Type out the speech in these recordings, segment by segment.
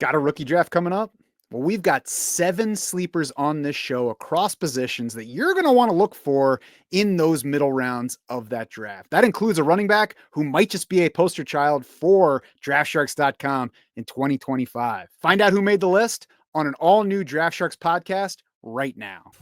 Got a rookie draft coming up? Well, we've got 7 sleepers on this show across positions that you're going to want to look for in those middle rounds of that draft. That includes a running back who might just be a poster child for DraftSharks.com in 2025. Find out who made the list on an all-new Draft Sharks podcast right now.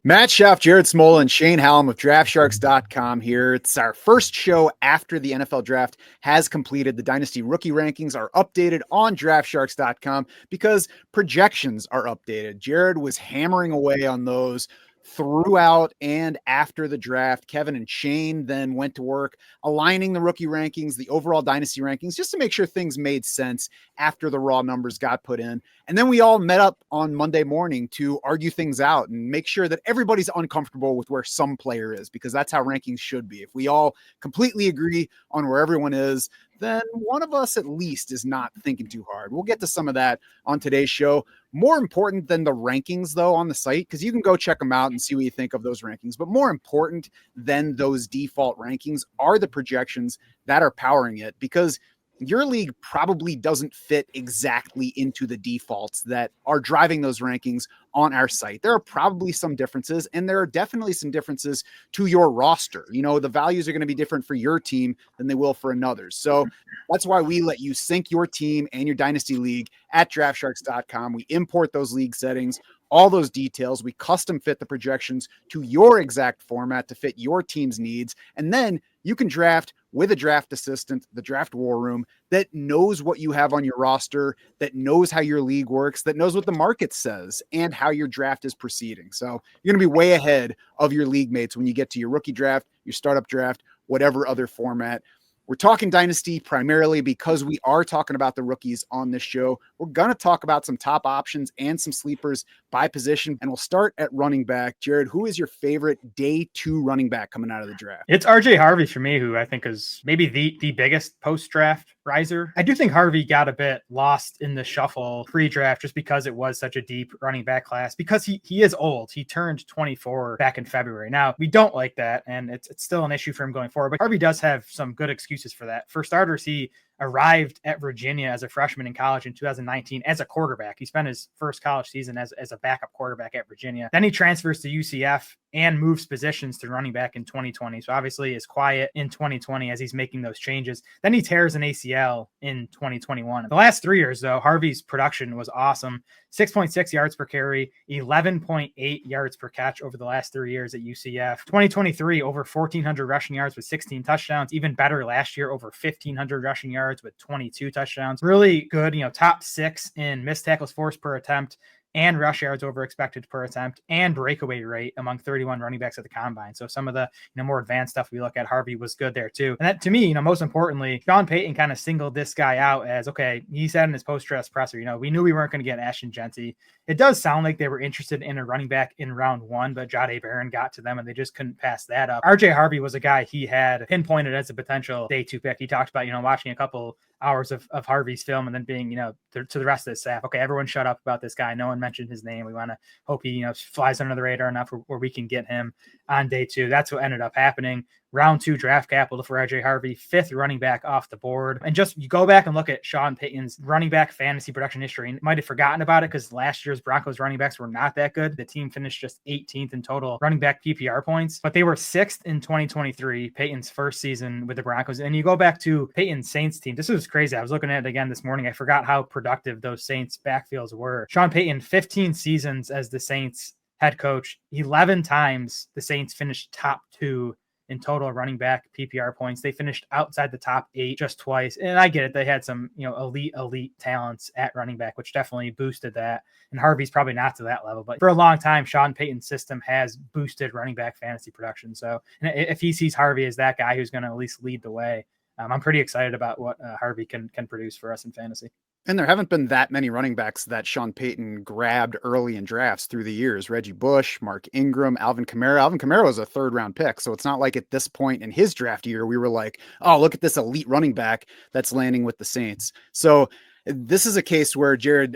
Matt Schaff, Jared Smola, and Shane Hallam of DraftSharks.com here. It's our first show after the NFL draft has completed. The Dynasty Rookie Rankings are updated on DraftSharks.com because projections are updated. Jared was hammering away on those throughout and after the draft. Kevin and Shane then went to work aligning the rookie rankings, the overall dynasty rankings, just to make sure things made sense after the raw numbers got put in. And then we all met up on Monday morning to argue things out and make sure that everybody's uncomfortable with where some player is, because that's how rankings should be. If we all completely agree on where everyone is, then one of us at least is not thinking too hard. We'll get to some of that on today's show. More important than the rankings, though, on the site, because you can go check them out and see what you think of those rankings. But more important than those default rankings are the projections that are powering it, because your league probably doesn't fit exactly into the defaults that are driving those rankings on our site. There are probably some differences, and there are definitely some differences to your roster. You know, the values are going to be different for your team than they will for another's. So that's why we let you sync your team and your dynasty league at DraftSharks.com. We import those league settings, all those details. We custom fit the projections to your exact format to fit your team's needs. And then you can draft with a draft assistant, the draft war room, that knows what you have on your roster, that knows how your league works, that knows what the market says and how your draft is proceeding. So you're going to be way ahead of your league mates when you get to your rookie draft, your startup draft, whatever other format. We're talking dynasty primarily because we are talking about the rookies on this show. We're going to talk about some top options and some sleepers by position, and we'll start at running back. Jared, who is your favorite day 2 running back coming out of the draft? It's RJ Harvey for me, who I think is maybe the biggest post-draft riser. I do think Harvey got a bit lost in the shuffle pre-draft just because it was such a deep running back class, because he is old. He turned 24 back in February. Now, we don't like that, and it's still an issue for him going forward, but Harvey does have some good excuses for that. For starters, he arrived at Virginia as a freshman in college in 2019 as a quarterback. He spent his first college season as a backup quarterback at Virginia. Then he transfers to UCF and moves positions to running back in 2020. So obviously is quiet in 2020 as he's making those changes. Then he tears an ACL in 2021. The last 3 years, though, Harvey's production was awesome. 6.6 yards per carry, 11.8 yards per catch over the last 3 years at UCF. 2023, over 1,400 rushing yards with 16 touchdowns. Even better last year, over 1,500 rushing yards with 22 touchdowns. Really good, top 6 in missed tackles forced per attempt, and rush yards over expected per attempt, and breakaway rate among 31 running backs at the combine. So some of the more advanced stuff we look at, Harvey was good there too. And that, to me, most importantly, Sean Payton kind of singled this guy out as, okay, he said in his post-draft presser, we knew we weren't going to get Ashton Genty. It does sound like they were interested in a running back in round 1, but Jahdae Barron got to them and they just couldn't pass that up. RJ Harvey was a guy he had pinpointed as a potential day 2 pick. He talked about, watching a couple hours of Harvey's film and then being, to the rest of the staff, okay, everyone shut up about this guy. No one mentioned his name. We want to hope he, flies under the radar enough where we can get him on day 2. That's what ended up happening. Round 2 draft capital for RJ Harvey, 5th running back off the board. And just you go back and look at Sean Payton's running back fantasy production history, and might have forgotten about it because last year's Broncos running backs were not that good. The team finished just 18th in total running back PPR points, but they were 6th in 2023, Payton's first season with the Broncos. And you go back to Payton's Saints team. This was crazy. I was looking at it again this morning. I forgot how productive those Saints backfields were. Sean Payton, 15 seasons as the Saints head coach, 11 times the Saints finished top 2 in total running back PPR points. They finished outside the top 8 just twice. And I get it. They had some, elite talents at running back, which definitely boosted that. And Harvey's probably not to that level, but for a long time, Sean Payton's system has boosted running back fantasy production. So if he sees Harvey as that guy who's going to at least lead the way, I'm pretty excited about what Harvey can produce for us in fantasy. And there haven't been that many running backs that Sean Payton grabbed early in drafts through the years. Reggie Bush, Mark Ingram, Alvin Kamara. Alvin Kamara was a 3rd-round pick, so it's not like at this point in his draft year we were like, oh, look at this elite running back that's landing with the Saints. So this is a case where Jared,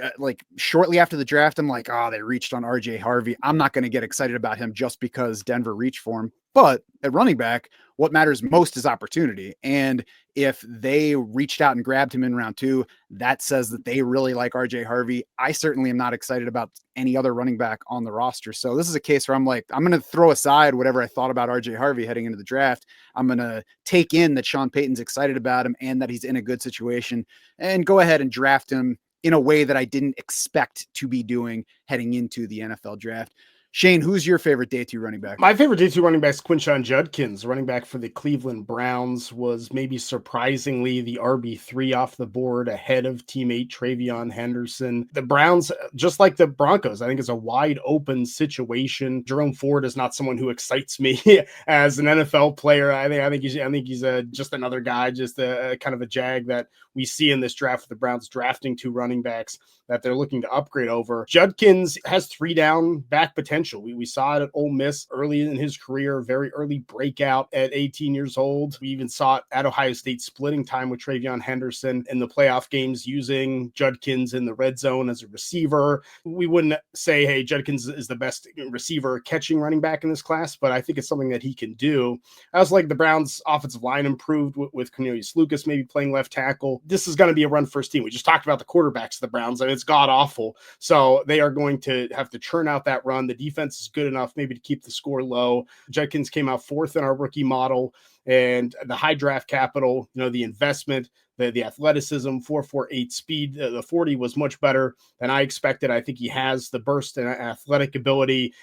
shortly after the draft, I'm like, oh, they reached on RJ Harvey. I'm not going to get excited about him just because Denver reached for him. But at running back, what matters most is opportunity. And if they reached out and grabbed him in round 2, that says that they really like RJ Harvey. I certainly am not excited about any other running back on the roster. So this is a case where I'm like, I'm going to throw aside whatever I thought about RJ Harvey heading into the draft. I'm going to take in that Sean Payton's excited about him and that he's in a good situation, and go ahead and draft him in a way that I didn't expect to be doing heading into the NFL draft. Shane, who's your favorite day 2 running back? My favorite day 2 running back is Quinshon Judkins, running back for the Cleveland Browns, was maybe surprisingly the RB3 off the board ahead of teammate Travion Henderson. The Browns, just like the Broncos, I think it's a wide open situation. Jerome Ford is not someone who excites me as an NFL player. I think he's just another guy, just a kind of a jag that we see in this draft with the Browns drafting 2 running backs that they're looking to upgrade over. Judkins has 3 down back potential. We saw it at Ole Miss early in his career, very early breakout at 18 years old. We even saw it at Ohio State, splitting time with Travion Henderson in the playoff games, using Judkins in the red zone as a receiver. We wouldn't say, hey, Judkins is the best receiver catching running back in this class, but I think it's something that he can do. I was like, the Browns offensive line improved with Cornelius Lucas maybe playing left tackle. This is going to be a run first team. We just talked about the quarterbacks of the Browns. I mean, it's god awful. So they are going to have to churn out that run. The defense is good enough maybe to keep the score low. Judkins came out 4th in our rookie model, and the high draft capital, the investment, the athleticism, 4.48 speed, the 40 was much better than I expected. I think he has the burst and athletic ability.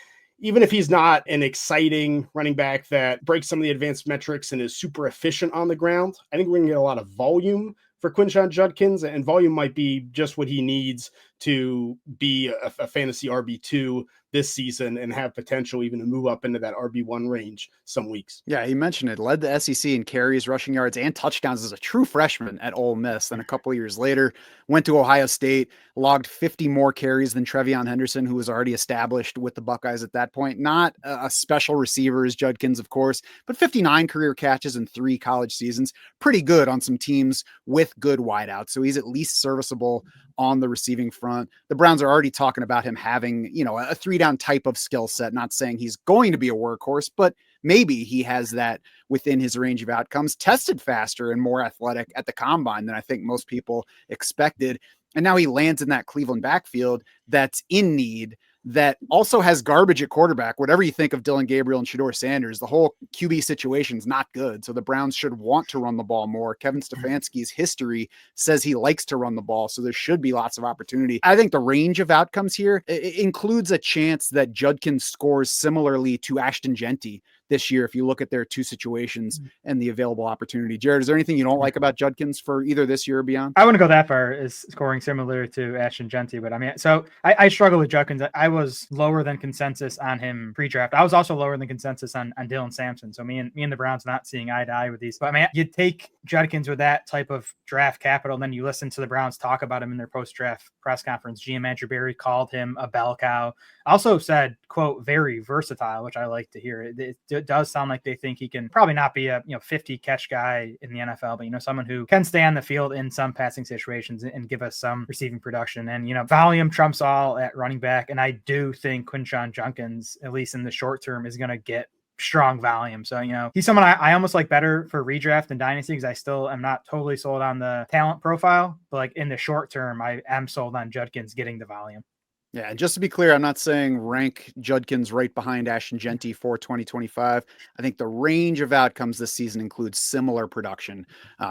Even if he's not an exciting running back that breaks some of the advanced metrics and is super efficient on the ground, I think we're going to get a lot of volume for Quinshon Judkins, and volume might be just what he needs to be a fantasy RB2 this season and have potential even to move up into that RB1 range some weeks. Yeah, he mentioned it. Led the SEC in carries, rushing yards, and touchdowns as a true freshman at Ole Miss. Then a couple of years later, went to Ohio State, logged 50 more carries than Travion Henderson, who was already established with the Buckeyes at that point. Not a special receiver as Judkins, of course, but 59 career catches in 3 college seasons. Pretty good on some teams with good wideouts. So he's at least serviceable on the receiving front. The Browns are already talking about him having, a 3-down type of skill set. Not saying he's going to be a workhorse, but maybe he has that within his range of outcomes. Tested faster and more athletic at the combine than I think most people expected. And now he lands in that Cleveland backfield that's in need, that also has garbage at quarterback. Whatever you think of Dylan Gabriel and Shedeur Sanders, the whole QB situation is not good. So the Browns should want to run the ball more. Kevin Stefanski's history says he likes to run the ball, so there should be lots of opportunity. I think the range of outcomes here includes a chance that Judkins scores similarly to Ashton Genty this year, if you look at their 2 situations and the available opportunity. Jared, is there anything you don't like about Judkins for either this year or beyond? I wouldn't go that far as scoring similar to Ashton Genty, but I mean, so I struggle with Judkins. I was lower than consensus on him pre-draft. I was also lower than consensus on Dylan Sampson. So me and the Browns not seeing eye to eye with these. But I mean, you take Judkins with that type of draft capital, and then you listen to the Browns talk about him in their post-draft press conference. GM Andrew Berry called him a bell cow. Also said, quote, very versatile, which I like to hear. It does sound like they think he can probably not be a 50 catch guy in the NFL, but someone who can stay on the field in some passing situations and give us some receiving production. And volume trumps all at running back, and I do think Quinshon Judkins, at least in the short term, is going to get strong volume. So, he's someone I almost like better for redraft and dynasty, because I still am not totally sold on the talent profile, but like in the short term, I am sold on Judkins getting the volume. Yeah, and just to be clear, I'm not saying rank Judkins right behind Ashton Genty for 2025. I think the range of outcomes this season includes similar production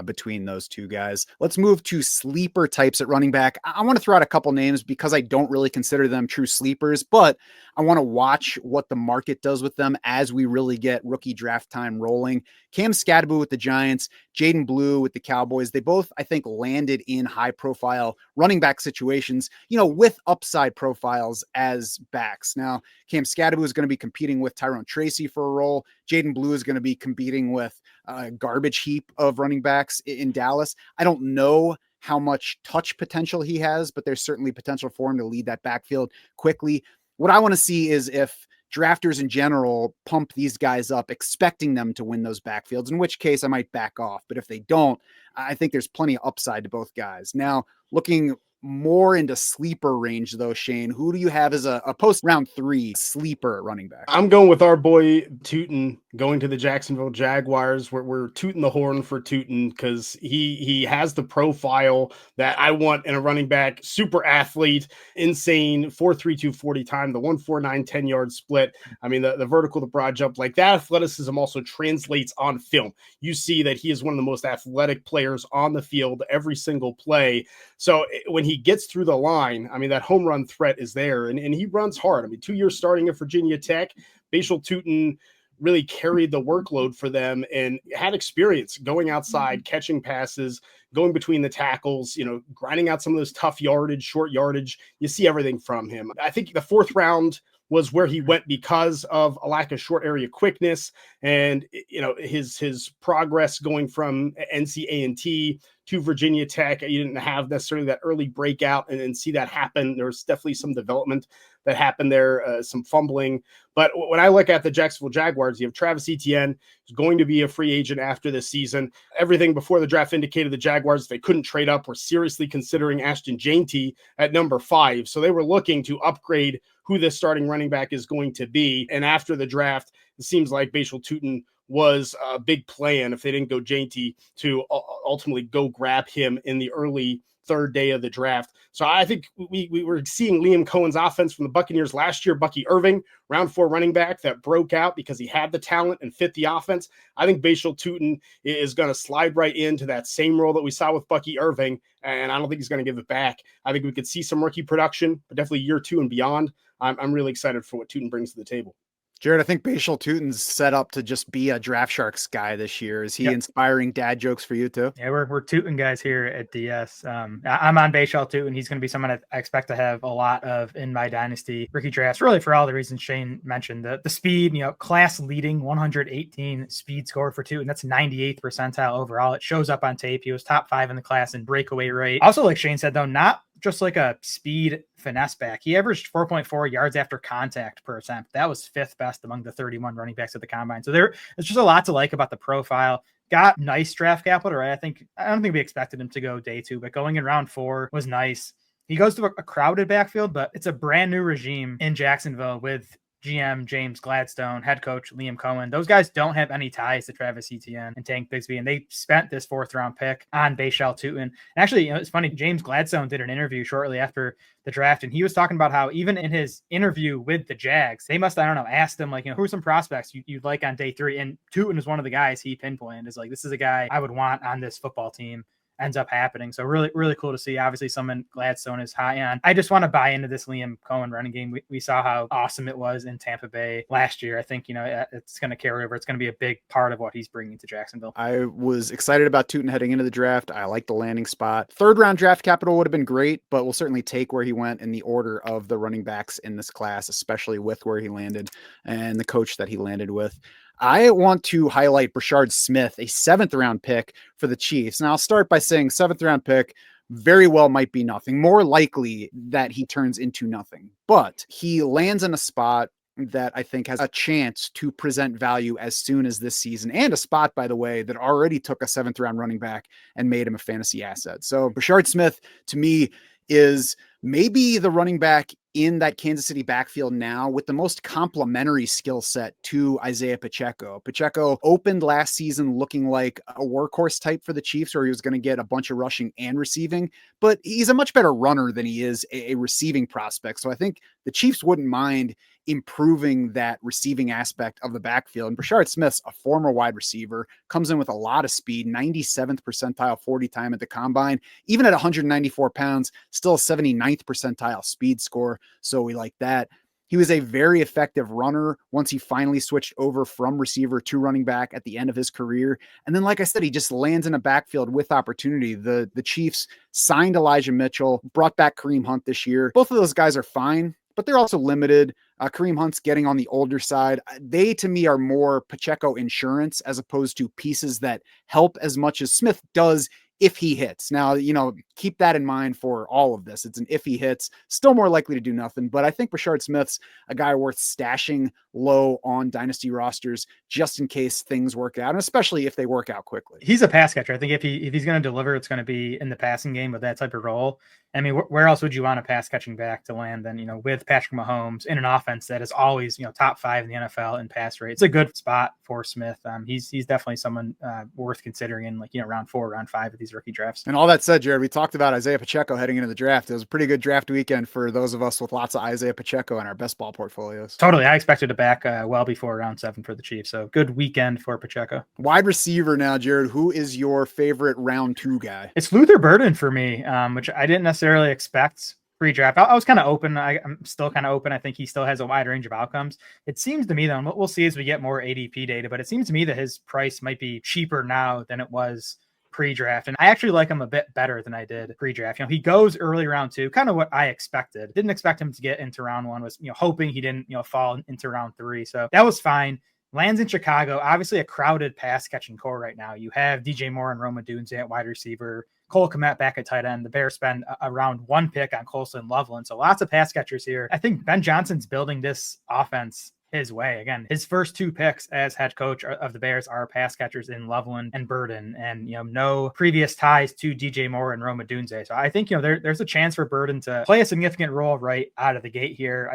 between those 2 guys. Let's move to sleeper types at running back. I want to throw out a couple names because I don't really consider them true sleepers, but I want to watch what the market does with them as we really get rookie draft time rolling. Cam Skattebo with the Giants, Jaydon Blue with the Cowboys. They both, I think, landed in high-profile running back situations, with upside profiles as backs. Now, Cam Skattebo is going to be competing with Tyrone Tracy for a role. Jaydon Blue is going to be competing with a garbage heap of running backs in Dallas. I don't know how much touch potential he has, but there's certainly potential for him to lead that backfield quickly. What I want to see is if drafters in general pump these guys up, expecting them to win those backfields, in which case I might back off. But if they don't, I think there's plenty of upside to both guys. Now, looking more into sleeper range though, Shane, who do you have as a post round 3 sleeper running back? I'm going with our boy Tuten going to the Jacksonville Jaguars. We're tooting the horn for Tuten because he has the profile that I want in a running back. Super athlete, insane 4.32 40 time, the 1.49 10-yard split. I mean, the vertical, the broad jump, like that athleticism also translates on film. You see that he is one of the most athletic players on the field every single play. So when he gets through the line, I mean, that home run threat is there, and he runs hard. I mean, 2 years starting at Virginia Tech, Bhayshul Tuten really carried the workload for them and had experience going outside, catching passes, going between the tackles, grinding out some of those tough yardage, short yardage. You see everything from him. I think the 4th round was where he went because of a lack of short area quickness and his progress going from NC to Virginia Tech. You didn't have necessarily that early breakout and see that happen. There was definitely some development that happened there, some fumbling. But when I look at the Jacksonville Jaguars, you have Travis Etienne, who's going to be a free agent after this season. Everything before the draft indicated the Jaguars, if they couldn't trade up, were seriously considering Ashton Jaynty at number 5. So they were looking to upgrade who this starting running back is going to be. And after the draft, it seems like Bhayshul Tuten was a big plan if they didn't go Jaynty to ultimately go grab him in the early 3rd day of the draft. So I think we were seeing Liam Cohen's offense from the Buccaneers last year. Bucky Irving, round 4 running back that broke out because he had the talent and fit the offense. I think Bhayshul Tuten is going to slide right into that same role that we saw with Bucky Irving, and I don't think he's going to give it back. I think we could see some rookie production, but definitely year 2 and beyond. I'm really excited for what Tuten brings to the table. Jared, I think Bhayshul Tuten's set up to just be a Draft Sharks guy this year. Is he inspiring dad jokes for you too? Yeah, we're Tuten guys here at DS. I'm on Bhayshul Tuten. He's going to be someone I expect to have a lot of in my Dynasty rookie drafts, really for all the reasons Shane mentioned. The speed, class leading 118 speed score for Tuten. That's 98th percentile overall. It shows up on tape. He was top 5 in the class in breakaway rate. Also, like Shane said, though, not just like a speed finesse back. He averaged 4.4 yards after contact per attempt. That was 5th best among the 31 running backs at the combine. So there's just a lot to like about the profile. Got nice draft capital, right? I don't think we expected him to go day 2, but going in round 4 was nice. He goes to a crowded backfield, but it's a brand new regime in Jacksonville with GM James Gladstone, head coach Liam Cohen. Those guys don't have any ties to Travis Etienne and Tank Bigsby, and they spent this 4th round pick on Bhayshul Tuten. And actually, it's funny, James Gladstone did an interview shortly after the draft, and he was talking about how even in his interview with the Jags, they must, asked him, who are some prospects you'd like on day 3? And Tuten is one of the guys he pinpointed is this is a guy I would want on this football team. Ends up happening. So really, really cool to see. Obviously, someone Gladstone is high on. I just want to buy into this Liam Cohen running game. We saw how awesome it was in Tampa Bay last year. I think, it's going to carry over. It's going to be a big part of what he's bringing to Jacksonville. I was excited about Tuten heading into the draft. I like the landing spot. 3rd round draft capital would have been great, but we'll certainly take where he went in the order of the running backs in this class, especially with where he landed and the coach that he landed with. I want to highlight Brashard Smith, a 7th round pick for the Chiefs. Now I'll start by saying 7th round pick very well might be nothing. More likely that he turns into nothing, but he lands in a spot that I think has a chance to present value as soon as this season, and a spot, by the way, that already took a 7th round running back and made him a fantasy asset. So Brashard Smith to me is maybe the running back in that Kansas City backfield now with the most complementary skill set to Isaiah Pacheco. Pacheco opened last season looking like a workhorse type for the Chiefs, where he was going to get a bunch of rushing and receiving, but he's a much better runner than he is a receiving prospect. So I think the Chiefs wouldn't mind improving that receiving aspect of the backfield. And Brashard Smith's a former wide receiver, comes in with a lot of speed, 97th percentile 40 time at the combine, even at 194 pounds, still a 79th percentile speed score. So we like that. He was a very effective runner once he finally switched over from receiver to running back at the end of his career. And then, like I said, he just lands in a backfield with opportunity. The Chiefs signed Elijah Mitchell, brought back Kareem Hunt this year. Both of those guys are fine, but they're also limited. Kareem Hunt's getting on the older side. They, to me, are more Pacheco insurance as opposed to pieces that help as much as Smith does if he hits. Now, keep that in mind for all of this. It's an if he hits, still more likely to do nothing. But I think Brashard Smith's a guy worth stashing low on dynasty rosters just in case things work out, and especially if they work out quickly. He's a pass catcher. I think if he's going to deliver, it's going to be in the passing game with that type of role. I mean, where else would you want a pass catching back to land than, with Patrick Mahomes in an offense that is always, top 5 in the NFL in pass rate? It's a good spot for Smith. He's definitely someone worth considering in round 4, round 5 of these rookie drafts. And all that said, Jared, we talked about Isaiah Pacheco heading into the draft. It was a pretty good draft weekend for those of us with lots of Isaiah Pacheco in our best ball portfolios. Totally. I expected it back well before round 7 for the Chiefs. So good weekend for Pacheco. Wide receiver now, Jared. Who is your favorite round 2 guy? It's Luther Burden for me, which I didn't necessarily expect pre-draft. I was kind of open. I'm still kind of open. I think he still has a wide range of outcomes. It seems to me, though, and we'll see as we get more ADP data, but it seems to me that his price might be cheaper now than it was pre-draft. And I actually like him a bit better than I did pre-draft. He goes early round 2, kind of what I expected. Didn't expect him to get into round 1, was, hoping he didn't, fall into round 3. So that was fine. Lands in Chicago, obviously a crowded pass catching core right now. You have DJ Moore and Rome Odunze at wide receiver, Cole Kmet back at tight end. The Bears spend around 1 pick on Colson Loveland. So lots of pass catchers here. I think Ben Johnson's building this offense his way. Again, his first 2 picks as head coach of the Bears are pass catchers in Loveland and Burden, and no previous ties to DJ Moore and Rome Odunze. So I think there's a chance for Burden to play a significant role right out of the gate here.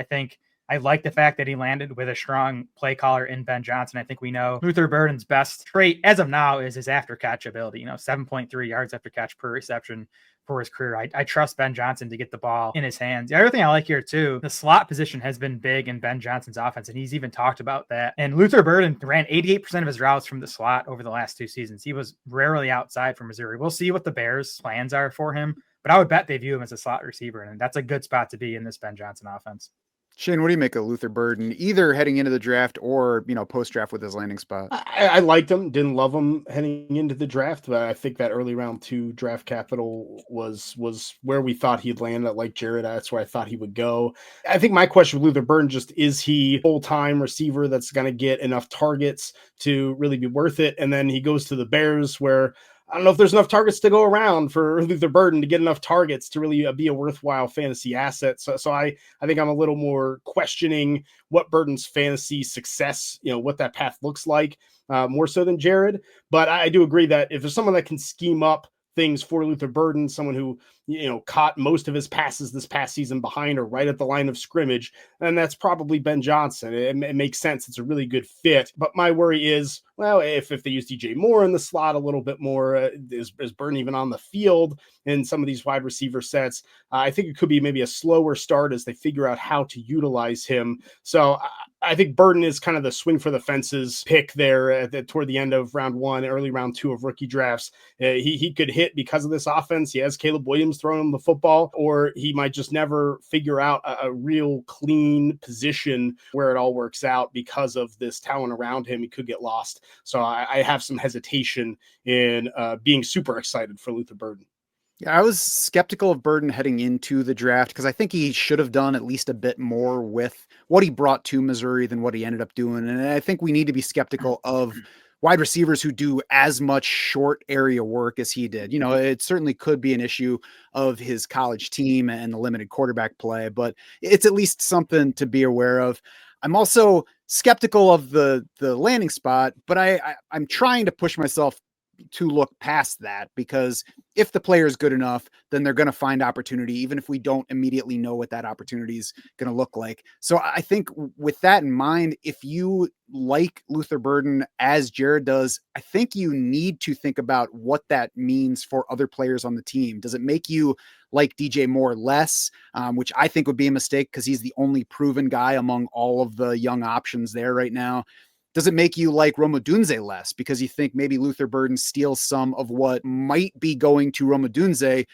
I like the fact that he landed with a strong play caller in Ben Johnson. I think we know Luther Burden's best trait as of now is his after catch ability, 7.3 yards after catch per reception for his career. I trust Ben Johnson to get the ball in his hands. The other thing I like here too, the slot position has been big in Ben Johnson's offense, and he's even talked about that. And Luther Burden ran 88% of his routes from the slot over the last 2 seasons. He was rarely outside from Missouri. We'll see what the Bears' plans are for him, but I would bet they view him as a slot receiver, and that's a good spot to be in this Ben Johnson offense. Shane, what do you make of Luther Burden, either heading into the draft or, post-draft with his landing spot? I liked him, didn't love him heading into the draft, but I think that early round 2 draft capital was where we thought he'd land. Like Jared, that's where I thought he would go. I think my question with Luther Burden just, is he full-time receiver that's going to get enough targets to really be worth it? And then he goes to the Bears, where I don't know if there's enough targets to go around for Luther Burden to get enough targets to really be a worthwhile fantasy asset. So I think I'm a little more questioning what Burden's fantasy success, what that path looks like, more so than Jared. But I do agree that if there's someone that can scheme up things for Luther Burden, someone who, caught most of his passes this past season behind or right at the line of scrimmage, and that's probably Ben Johnson. It makes sense. It's a really good fit. But my worry is, well, if they use DJ Moore in the slot a little bit more, is Burden even on the field in some of these wide receiver sets? I think it could be maybe a slower start as they figure out how to utilize him. So I think Burden is kind of the swing for the fences pick there toward the end of round 1, early round 2 of rookie drafts. He could hit because of this offense. He has Caleb Williams throwing him the football, or he might just never figure out a real clean position where it all works out because of this talent around him. He could get lost. So I have some hesitation in being super excited for Luther Burden. Yeah, I was skeptical of Burden heading into the draft because I think he should have done at least a bit more with what he brought to Missouri than what he ended up doing. And I think we need to be skeptical of wide receivers who do as much short area work as he did. It certainly could be an issue of his college team and the limited quarterback play, but it's at least something to be aware of. I'm also skeptical of the landing spot, but I'm trying to push myself to look past that, because if the player is good enough, then they're going to find opportunity, even if we don't immediately know what that opportunity is going to look like. So I think with that in mind, if you like Luther Burden as Jared does, I think you need to think about what that means for other players on the team. Does it make you like DJ Moore less, which I think would be a mistake because he's the only proven guy among all of the young options there right now? Does it make you like Rome Odunze less because you think maybe Luther Burden steals some of what might be going to Rome Odunze,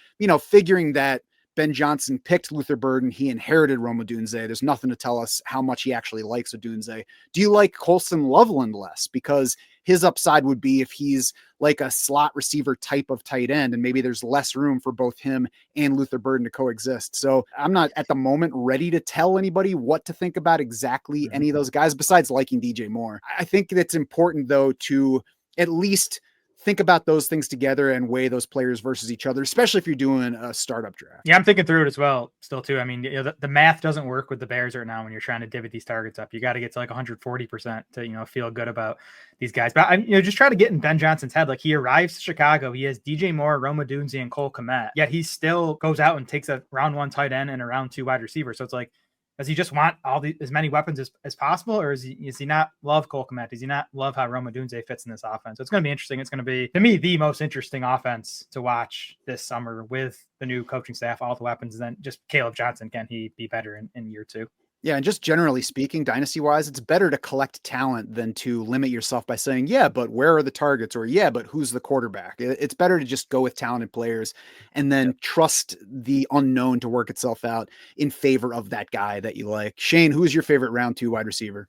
figuring that Ben Johnson picked Luther Burden, he inherited Rome Odunze. There's nothing to tell us how much he actually likes Odunze. Do you like Colson Loveland less because his upside would be if he's like a slot receiver type of tight end, and maybe there's less room for both him and Luther Burden to coexist? So I'm not at the moment ready to tell anybody what to think about exactly any of those guys besides liking DJ Moore. I think it's important though to at least think about those things together and weigh those players versus each other, especially if you're doing a startup draft. Yeah, I'm thinking through it as well still too. I mean, the math doesn't work with the Bears right now when you're trying to divvy these targets up. You got to get to like 140% to, feel good about these guys. But I'm, just try to get in Ben Johnson's head. Like, he arrives to Chicago, he has DJ Moore, Roma Dunze, and Cole Kmet, yet he still goes out and takes a round 1 tight end and a round 2 wide receiver. So it's like, does he just want as many weapons as possible, or is he not love Cole Kmet? Does he not love how Roma Dunze fits in this offense? So it's going to be interesting. It's going to be, to me, the most interesting offense to watch this summer with the new coaching staff, all the weapons, and then just Caleb Johnson. Can he be better in year 2? Yeah, and just generally speaking, dynasty-wise, it's better to collect talent than to limit yourself by saying, yeah, but where are the targets? Or, yeah, but who's the quarterback? It's better to just go with talented players and then trust the unknown to work itself out in favor of that guy that you like. Shane, who's your favorite round 2 wide receiver?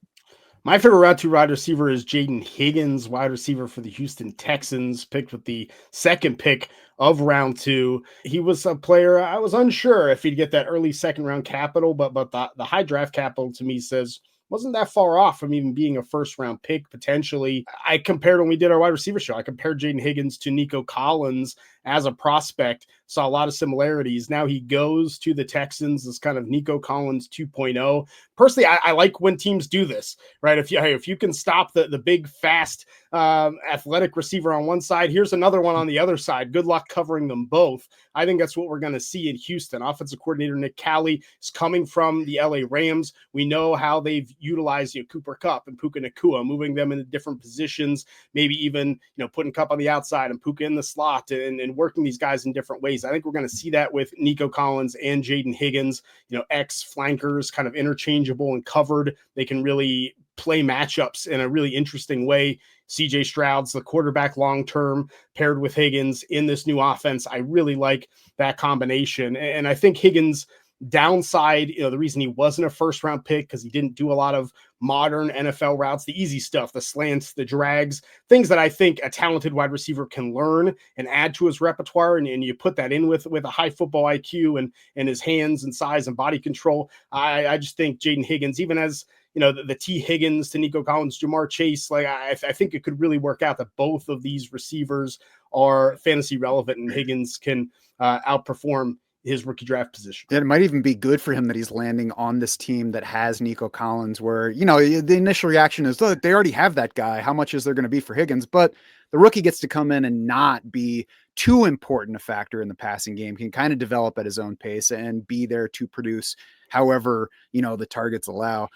My favorite round 2 wide receiver is Jaydon Higgins, wide receiver for the Houston Texans, picked with the second pick of round 2. He was a player I was unsure if he'd get that early second round capital, but the high draft capital to me says wasn't that far off from even being a first round pick potentially. I compared, when we did our wide receiver show, I compared Jaydon Higgins to Nico Collins as a prospect, saw a lot of similarities. Now he goes to the Texans as kind of Nico Collins 2.0. Personally, I like when teams do this, right? If you can stop the big, fast, athletic receiver on one side, here's another one on the other side. Good luck covering them both. I think that's what we're going to see in Houston. Offensive coordinator Nick Cali is coming from the LA Rams. We know how they've utilized Cooper Kupp and Puka Nacua, moving them into different positions, maybe even putting Kupp on the outside and Puka in the slot, and working these guys in different ways. I think we're going to see that with Nico Collins and Jaydon Higgins, ex-flankers, kind of interchangeable and covered. They can really play matchups in a really interesting way. CJ Stroud's the quarterback long-term paired with Higgins in this new offense. I really like that combination. And I think Higgins' downside, the reason he wasn't a first-round pick, because he didn't do a lot of modern NFL routes, the easy stuff, the slants, the drags, things that I think a talented wide receiver can learn and add to his repertoire. And you put that in with a high football IQ and his hands and size and body control. I just think Jaydon Higgins, even as the T Higgins to Nico Collins, Jamar Chase, I think it could really work out that both of these receivers are fantasy relevant, and Higgins can outperform his rookie draft position. It might even be good for him that he's landing on this team that has Nico Collins, where, the initial reaction is, look, they already have that guy. How much is there going to be for Higgins? But the rookie gets to come in and not be too important a factor in the passing game, can kind of develop at his own pace and be there to produce however, the targets allow.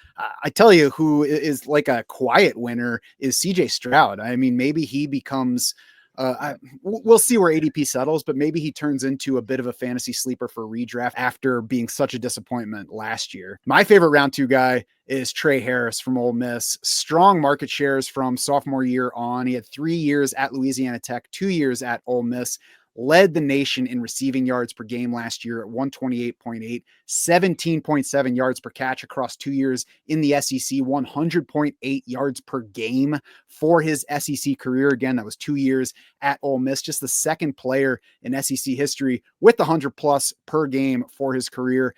I tell you, who is like a quiet winner is CJ Stroud. I mean, maybe he becomes we'll see where ADP settles, but maybe he turns into a bit of a fantasy sleeper for redraft after being such a disappointment last year. My favorite round 2 guy is Trey Harris from Ole Miss. Strong market shares from sophomore year on. He had 3 years at Louisiana Tech, 2 years at Ole Miss. Led the nation in receiving yards per game last year at 128.8, 17.7 yards per catch across 2 years in the SEC, 100.8 yards per game for his SEC career. Again, that was 2 years at Ole Miss, just the second player in SEC history with the 100 plus per game for his career.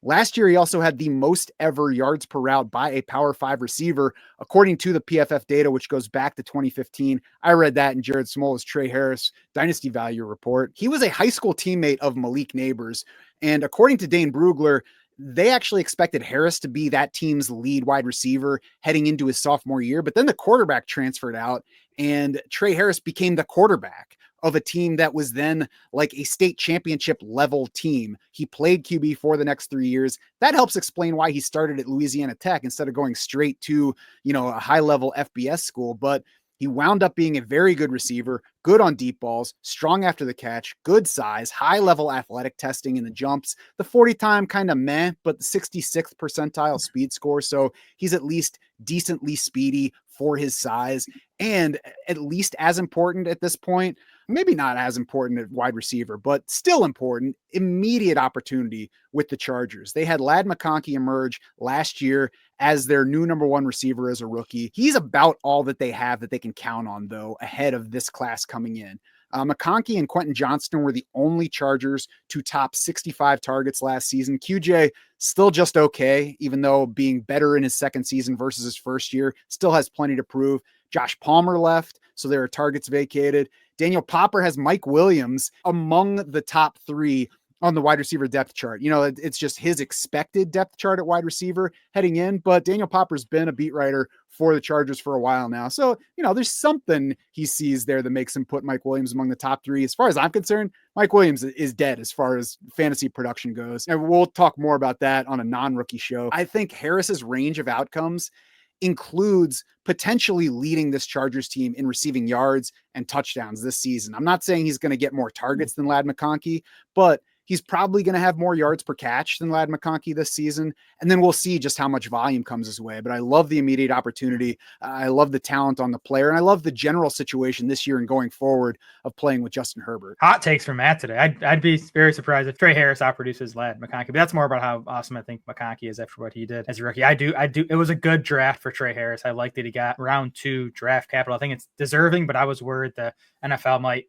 Last year, he also had the most ever yards per route by a Power 5 receiver, according to the PFF data, which goes back to 2015. I read that in Jared Smol's Trey Harris Dynasty Value Report. He was a high school teammate of Malik Neighbors, and according to Dane Brugler, they actually expected Harris to be that team's lead wide receiver heading into his sophomore year, but then the quarterback transferred out, and Trey Harris became the quarterback of a team that was then like a state championship level team. He played QB for the next 3 years. That helps explain why he started at Louisiana Tech instead of going straight to, a high level FBS school. But he wound up being a very good receiver, good on deep balls, strong after the catch, good size, high level athletic testing in the jumps, the 40 time kind of meh, but the 66th percentile speed score. So he's at least decently speedy for his size, and at least as important at this point, maybe not as important at wide receiver, but still important, immediate opportunity with the Chargers. They had Ladd McConkey emerge last year as their new number 1 receiver as a rookie. He's about all that they have that they can count on, though, ahead of this class coming in. McConkey and Quentin Johnston were the only Chargers to top 65 targets last season. QJ still just okay, even though being better in his second season versus his first year, still has plenty to prove. Josh Palmer left, so there are targets vacated. Daniel Popper has Mike Williams among the top 3 on the wide receiver depth chart. It's just his expected depth chart at wide receiver heading in, but Daniel Popper's been a beat writer for the Chargers for a while now. So, there's something he sees there that makes him put Mike Williams among the top 3. As far as I'm concerned, Mike Williams is dead as far as fantasy production goes. And we'll talk more about that on a non-rookie show. I think Harris's range of outcomes includes potentially leading this Chargers team in receiving yards and touchdowns this season. I'm not saying he's going to get more targets than Ladd McConkey, but he's probably going to have more yards per catch than Ladd McConkey this season. And then we'll see just how much volume comes his way. But I love the immediate opportunity. I love the talent on the player. And I love the general situation this year and going forward of playing with Justin Herbert. Hot takes from Matt today. I'd be very surprised if Trey Harris outproduces Ladd McConkey. But that's more about how awesome I think McConkey is after what he did as a rookie. I do. It was a good draft for Trey Harris. I like that he got round 2 draft capital. I think it's deserving, but I was worried the NFL might,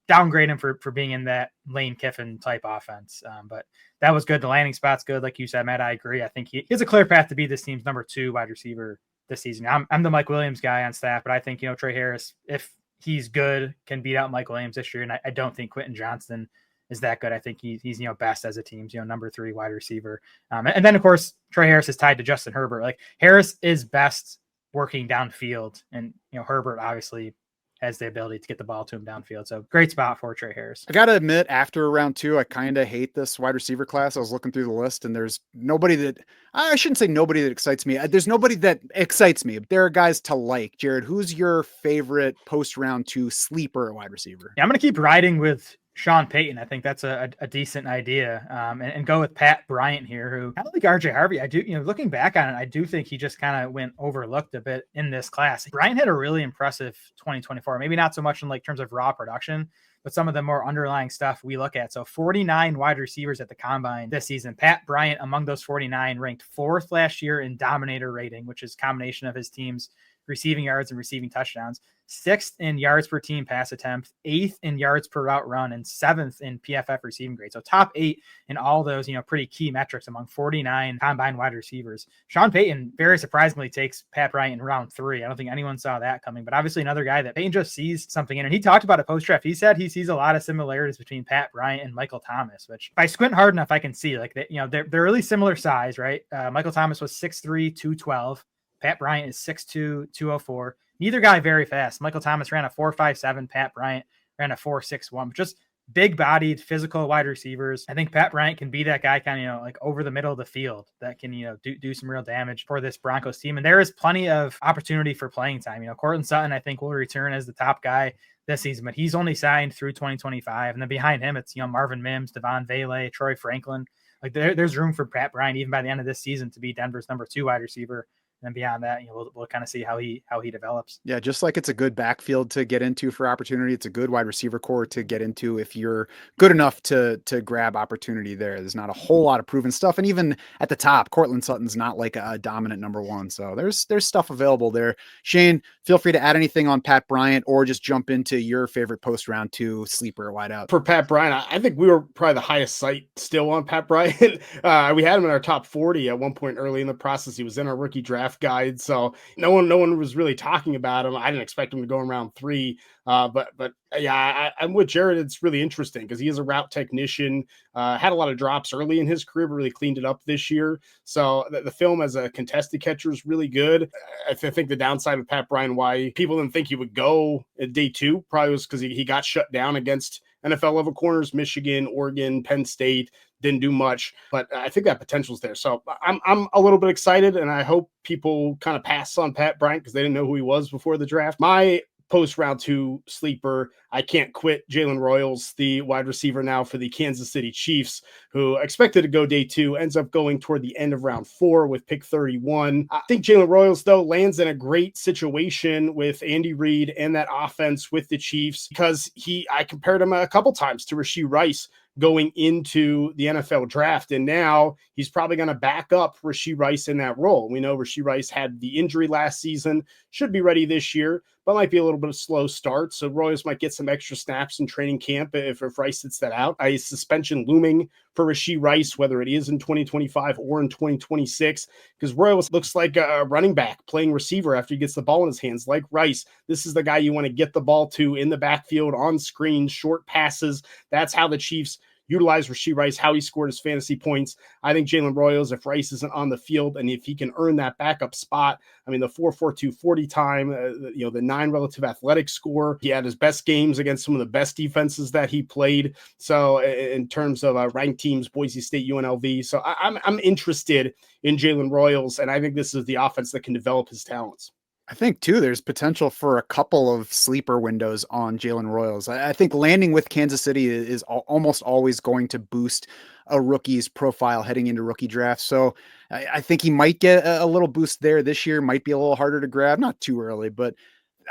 downgrade him for being in that Lane Kiffin type offense. But that was good. The landing spot's good. Like you said, Matt, I agree. I think he has a clear path to be this team's number 2 wide receiver this season. I'm the Mike Williams guy on staff, but I think, Trey Harris, if he's good, can beat out Mike Williams this year. And I don't think Quentin Johnston is that good. I think he's best as a team's, number 3 wide receiver. And then of course, Trey Harris is tied to Justin Herbert. Like Harris is best working downfield, and, Herbert obviously has the ability to get the ball to him downfield. So great spot for Trey Harris. I got to admit, after round 2, I kind of hate this wide receiver class. I was looking through the list and there's nobody that, I shouldn't say nobody that excites me. There's nobody that excites me. There are guys to like. Jared, who's your favorite post round 2 sleeper wide receiver? Yeah, I'm going to keep riding with Sean Payton. I think that's a decent idea. And go with Pat Bryant here, who kind of like RJ Harvey. I do, looking back on it, I do think he just kind of went overlooked a bit in this class. Bryant had a really impressive 2024, maybe not so much in like terms of raw production, but some of the more underlying stuff we look at. So 49 wide receivers at the combine this season. Pat Bryant, among those 49, ranked 4th last year in dominator rating, which is a combination of his team's receiving yards and receiving touchdowns, 6th in yards per team pass attempt, 8th in yards per route run, and 7th in PFF receiving grade. So top 8 in all those, pretty key metrics among 49 combine wide receivers. Sean Payton, very surprisingly, takes Pat Bryant in round 3. I don't think anyone saw that coming, but obviously another guy that Payton just sees something in. And he talked about it post-draft. He said he sees a lot of similarities between Pat Bryant and Michael Thomas, which if I squint hard enough, I can see like that, they're really similar size, right? Michael Thomas was 6'3", 212. Pat Bryant is 6'2", 204. Neither guy very fast. Michael Thomas ran a 4.57. Pat Bryant ran a 4.61. Just big-bodied, physical wide receivers. I think Pat Bryant can be that guy kind of, like over the middle of the field that can, do some real damage for this Broncos team. And there is plenty of opportunity for playing time. Cortland Sutton, I think, will return as the top guy this season, but he's only signed through 2025. And then behind him, it's, Marvin Mims, Devon Vele, Troy Franklin. Like there's room for Pat Bryant, even by the end of this season, to be Denver's number 2 wide receiver. And beyond that, we'll kind of see how he develops. Yeah, just like it's a good backfield to get into for opportunity, it's a good wide receiver core to get into if you're good enough to grab opportunity there. There's not a whole lot of proven stuff, and even at the top, Cortland Sutton's not like a dominant number 1. So there's stuff available there. Shane, feel free to add anything on Pat Bryant or just jump into your favorite post round 2 sleeper wideout. For Pat Bryant, I think we were probably the highest site still on Pat Bryant. We had him in our top 40 at one point early in the process. He was in our rookie draft guide, so no one was really talking about him. I didn't expect him to go in round 3, but yeah, I'm with Jared. It's really interesting because he is a route technician, had a lot of drops early in his career, but really cleaned it up this year. So the film as a contested catcher is really good. I think the downside of Pat Bryant, why people didn't think he would go at day 2, probably was because he got shut down against NFL level corners, Michigan, Oregon, Penn State. Didn't do much, but I think that potential's there. So I'm a little bit excited, and I hope people kind of pass on Pat Bryant because they didn't know who he was before the draft. My post round 2 sleeper, I can't quit Jalen Royals, the wide receiver now for the Kansas City Chiefs, who expected to go day 2, ends up going toward the end of round 4 with pick 31. I think Jalen Royals, though, lands in a great situation with Andy Reid and that offense with the Chiefs because I compared him a couple times to Rashee Rice going into the NFL draft. And now he's probably going to back up Rashee Rice in that role. We know Rashee Rice had the injury last season, should be ready this year, but might be a little bit of slow start. So Royals might get some extra snaps in training camp if Rice sits that out. A suspension looming for Rashee Rice, whether it is in 2025 or in 2026, because Royals looks like a running back playing receiver after he gets the ball in his hands. Like Rice, this is the guy you want to get the ball to in the backfield, on screen, short passes. That's how the Chiefs utilize Rashee Rice, how he scored his fantasy points. I think Jalen Royals, if Rice isn't on the field and if he can earn that backup spot, I mean, the 4.42 40 time, the 9 relative athletic score, he had his best games against some of the best defenses that he played. So in terms of ranked teams, Boise State, UNLV. So I'm interested in Jalen Royals, and I think this is the offense that can develop his talents. I think too, there's potential for a couple of sleeper windows on Jalen Royals. I think landing with Kansas City is almost always going to boost a rookie's profile heading into rookie drafts. So I think he might get a little boost there this year, might be a little harder to grab, not too early, but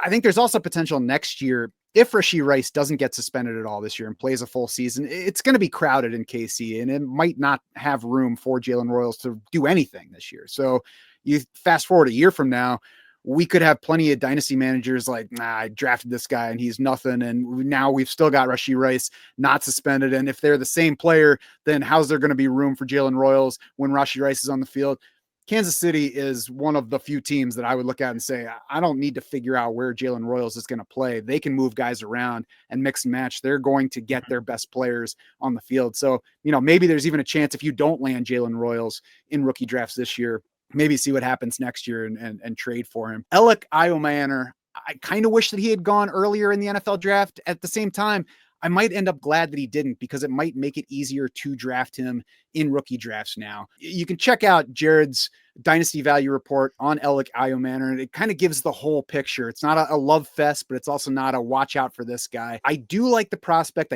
I think there's also potential next year. If Rashee Rice doesn't get suspended at all this year and plays a full season, it's going to be crowded in KC, and it might not have room for Jalen Royals to do anything this year. So you fast forward a year from now, we could have plenty of dynasty managers like, I drafted this guy and he's nothing. And now we've still got Rashee Rice not suspended. And if they're the same player, then how's there going to be room for Jalen Royals when Rashee Rice is on the field? Kansas City is one of the few teams that I would look at and say, I don't need to figure out where Jalen Royals is going to play. They can move guys around and mix and match. They're going to get their best players on the field. So, maybe there's even a chance if you don't land Jalen Royals in rookie drafts this year, maybe see what happens next year and trade for him. Elic Ayomanor, I kind of wish that he had gone earlier in the NFL draft. At the same time, I might end up glad that he didn't, because it might make it easier to draft him in rookie drafts now. You can check out Jared's Dynasty Value Report on Elic Ayomanor, and it kind of gives the whole picture. It's not a love fest, but it's also not a watch out for this guy. I did like the prospect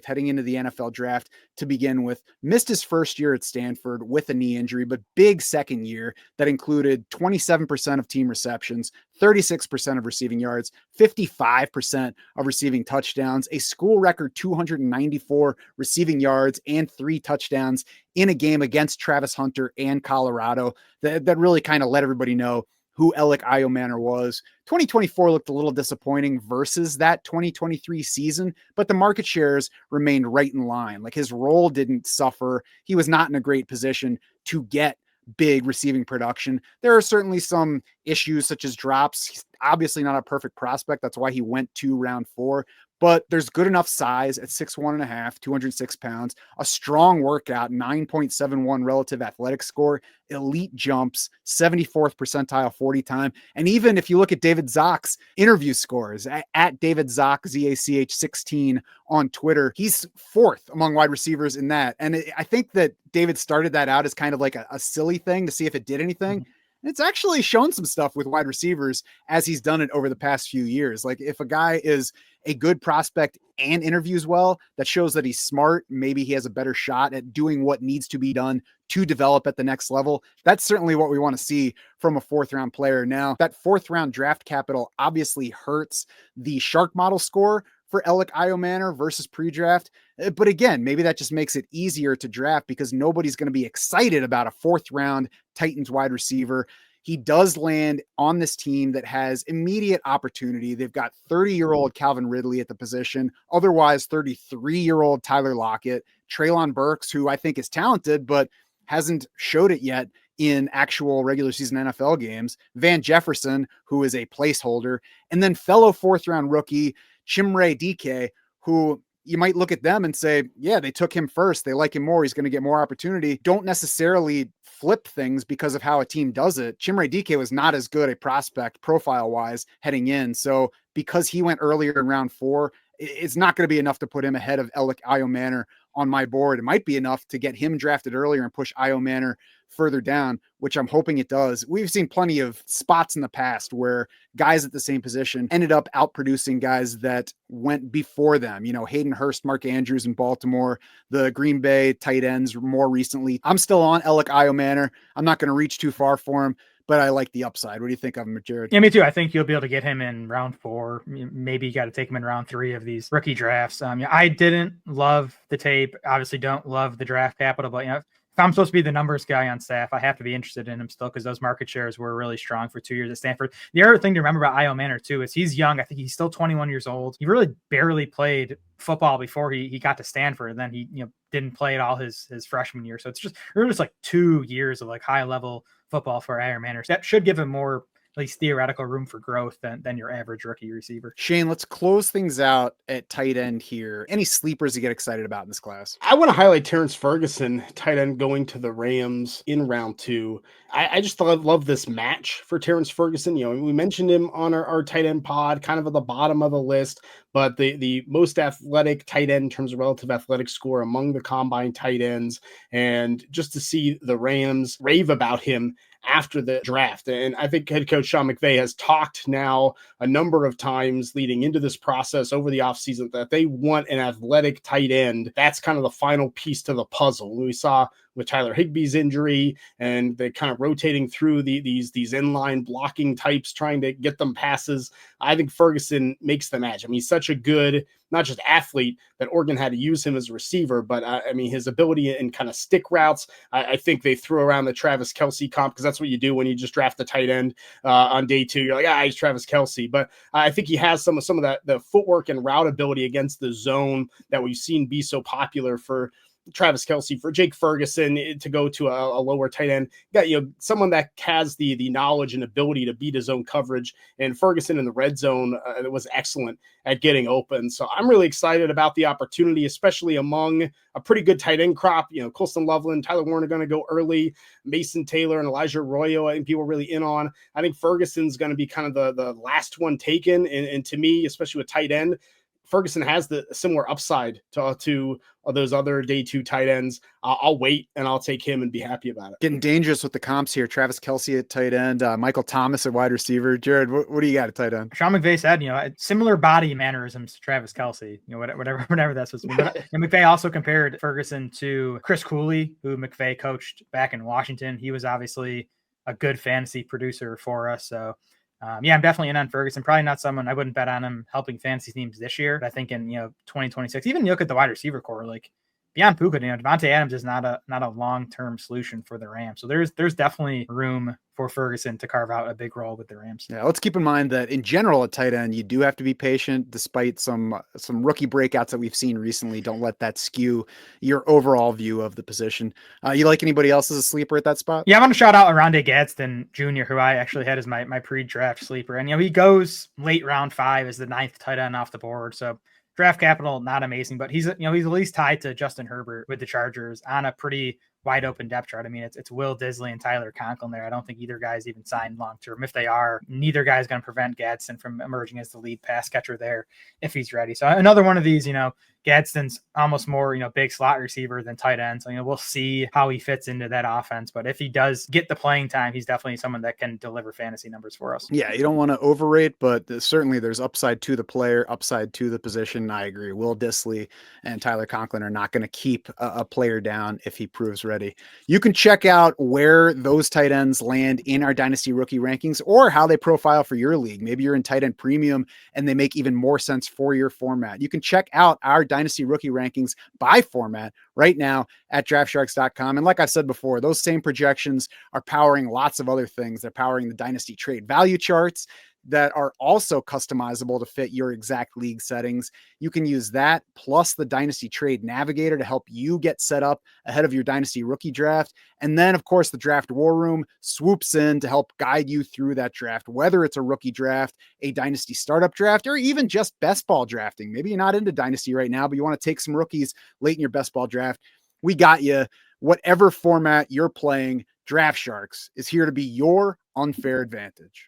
heading into the NFL draft to begin with. Missed his first year at Stanford with a knee injury, but big second year that included 27% of team receptions, 36% of receiving yards, 55% of receiving touchdowns, a school record 294 receiving yards and 3 touchdowns in a game against Travis Hunter and Colorado. That really kind of let everybody know who Elic Ayomanor was. 2024 looked a little disappointing versus that 2023 season, but the market shares remained right in line. Like, his role didn't suffer. He was not in a great position to get big receiving production. There are certainly some issues such as drops. He's obviously not a perfect prospect. That's why he went to round 4. But there's good enough size at 6'1.5", 206 pounds, a strong workout, 9.71 relative athletic score, elite jumps, 74th percentile 40 time. And even if you look at David Zock's interview scores at David Zock, ZACH 16 on Twitter, he's 4th among wide receivers in that. And I think that David started that out as kind of like a silly thing to see if it did anything. And it's actually shown some stuff with wide receivers as he's done it over the past few years. Like, if a guy is a good prospect and interviews well, that shows that he's smart. Maybe he has a better shot at doing what needs to be done to develop at the next level. That's certainly what we want to see from a 4th round player. Now, that 4th round draft capital obviously hurts the Shark model score for Elic Ayomanor versus pre-draft. But again, maybe that just makes it easier to draft because nobody's going to be excited about a 4th round Titans wide receiver. He does land on this team that has immediate opportunity. They've got 30-year-old Calvin Ridley at the position, otherwise 33-year-old Tyler Lockett, Treylon Burks, who I think is talented, but hasn't showed it yet in actual regular season NFL games, Van Jefferson, who is a placeholder, and then fellow 4th round rookie Chimere Dike, who you might look at them and say, yeah, they took him first. They like him more. He's going to get more opportunity. Don't necessarily flip things because of how a team does it. Chimere Dike was not as good a prospect profile wise heading in. So because he went earlier in round 4, it's not going to be enough to put him ahead of Elic Ayomanor on my board. It might be enough to get him drafted earlier and push Ayomanor further down, which I'm hoping it does. We've seen plenty of spots in the past where guys at the same position ended up outproducing guys that went before them. Hayden Hurst, Mark Andrews in Baltimore, the Green Bay tight ends more recently. I'm still on Elic Ayomanor. I'm not going to reach too far for him, but I like the upside. What do you think of him, Jared? Yeah, me too. I think you'll be able to get him in round 4. Maybe you got to take him in round 3 of these rookie drafts. I didn't love the tape. Obviously don't love the draft capital, but if if I'm supposed to be the numbers guy on staff, I have to be interested in him still because those market shares were really strong for 2 years at Stanford. The other thing to remember about Ayomanor too is he's young. I think he's still 21 years old. He really barely played football before he got to Stanford, and then he didn't play at all his freshman year. So it's just like 2 years of like high level football for Ayomanor. That should give him more at least theoretical room for growth than your average rookie receiver. Shane, let's close things out at tight end here. Any sleepers you get excited about in this class? I want to highlight Terrence Ferguson, tight end, going to the Rams in round 2. I just love this match for Terrence Ferguson. We mentioned him on our tight end pod, kind of at the bottom of the list, but the most athletic tight end in terms of relative athletic score among the combine tight ends. And just to see the Rams rave about him after the draft. And I think head coach Sean McVay has talked now a number of times leading into this process over the offseason that they want an athletic tight end. That's kind of the final piece to the puzzle. We saw with Tyler Higbee's injury and they kind of rotating through these inline blocking types, trying to get them passes. I think Ferguson makes the match. I mean, he's such a good, not just athlete, that Oregon had to use him as a receiver, but I mean, his ability in kind of stick routes. I think they threw around the Travis Kelce comp because that's what you do when you just draft the tight end on day 2. You're like, he's Travis Kelce. But I think he has some of that, the footwork and route ability against the zone that we've seen be so popular for Travis Kelce, for Jake Ferguson to go to a lower tight end. You got someone that has the knowledge and ability to beat his own coverage. And Ferguson in the red zone was excellent at getting open. So I'm really excited about the opportunity, especially among a pretty good tight end crop. Colston Loveland, Tyler Warren are going to go early. Mason Taylor and Elijah Arroyo, I think people are really in on. I think Ferguson's going to be kind of the last one taken. And to me, especially with tight end, Ferguson has the similar upside to those other day 2 tight ends. I'll wait and I'll take him and be happy about it. Getting dangerous with the comps here. Travis Kelce at tight end, Michael Thomas at wide receiver. Jared, what do you got at tight end? Sean McVay said, similar body mannerisms to Travis Kelce, whatever that's supposed to be. And McVay also compared Ferguson to Chris Cooley, who McVay coached back in Washington. He was obviously a good fantasy producer for us. So I'm definitely in on Ferguson. Probably not someone I wouldn't bet on him helping fantasy teams this year. But I think in 2026, even you look at the wide receiver core, like beyond Puka, Devontae Adams is not a long-term solution for the Rams. So there's definitely room for Ferguson to carve out a big role with the Rams. Yeah, let's keep in mind that in general at tight end, you do have to be patient despite some rookie breakouts that we've seen recently. Don't let that skew your overall view of the position. You like anybody else as a sleeper at that spot? Yeah, I want to shout out Aronde Gadsden Jr., who I actually had as my pre-draft sleeper. And, he goes late round 5 as the 9th tight end off the board. So draft capital, not amazing, but he's at least tied to Justin Herbert with the Chargers on a pretty wide open depth chart. I mean, it's Will Disley and Tyler Conklin there. I don't think either guy's even signed long term. If they are, neither guy's going to prevent Gadsden from emerging as the lead pass catcher there if he's ready. So another one of these, Gadsden's almost more, big slot receiver than tight end. So, we'll see how he fits into that offense. But if he does get the playing time, he's definitely someone that can deliver fantasy numbers for us. Yeah, you don't want to overrate, but certainly there's upside to the player, upside to the position. I agree. Will Disley and Tyler Conklin are not going to keep a player down if he proves ready. You can check out where those tight ends land in our Dynasty Rookie Rankings or how they profile for your league. Maybe you're in tight end premium and they make even more sense for your format. You can check out our Dynasty Rookie Rankings by format right now at draftsharks.com. And like I said before, those same projections are powering lots of other things. They're powering the Dynasty trade value charts that are also customizable to fit your exact league settings. You can use that plus the Dynasty Trade Navigator to help you get set up ahead of your Dynasty Rookie Draft. And then, of course, the Draft War Room swoops in to help guide you through that draft, whether it's a rookie draft, a Dynasty startup draft, or even just best ball drafting. Maybe you're not into Dynasty right now, but you want to take some rookies late in your best ball draft. We got you. Whatever format you're playing, Draft Sharks is here to be your unfair advantage.